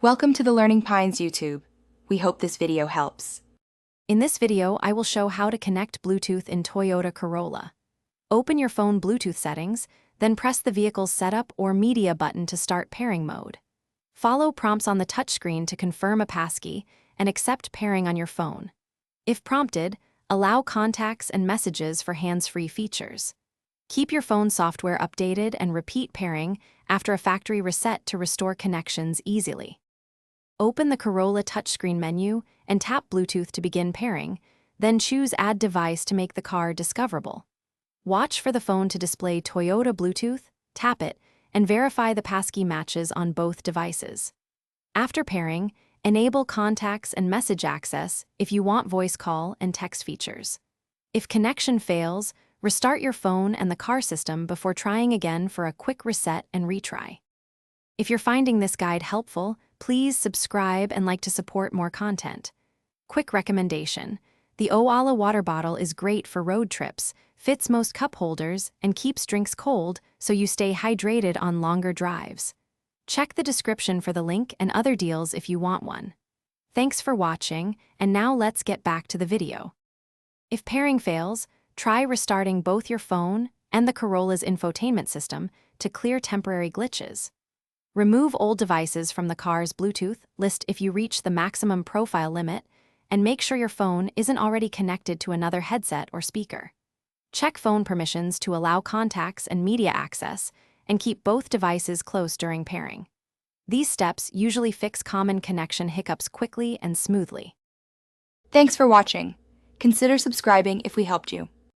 Welcome to the Learning Pines YouTube. We hope this video helps. In this video, I will show how to connect Bluetooth in Toyota Corolla. Open your phone Bluetooth settings, then press the vehicle's Setup or Media button to start pairing mode. Follow prompts on the touchscreen to confirm a passkey and accept pairing on your phone. If prompted, allow contacts and messages for hands-free features. Keep your phone software updated and repeat pairing after a factory reset to restore connections easily. Open the Corolla touchscreen menu and tap Bluetooth to begin pairing, then choose Add Device to make the car discoverable. Watch for the phone to display Toyota Bluetooth, tap it, and verify the passkey matches on both devices. After pairing, enable contacts and message access if you want voice call and text features. If connection fails, restart your phone and the car system before trying again for a quick reset and retry. If you're finding this guide helpful, please subscribe and like to support more content. Quick recommendation: the Owala water bottle is great for road trips, fits most cup holders, and keeps drinks cold so you stay hydrated on longer drives. Check the description for the link and other deals if you want one. Thanks for watching, and now let's get back to the video. If pairing fails, try restarting both your phone and the Corolla's infotainment system to clear temporary glitches. Remove old devices from the car's Bluetooth list if you reach the maximum profile limit, and make sure your phone isn't already connected to another headset or speaker. Check phone permissions to allow contacts and media access, and keep both devices close during pairing. These steps usually fix common connection hiccups quickly and smoothly. Thanks for watching. Consider subscribing if we helped you.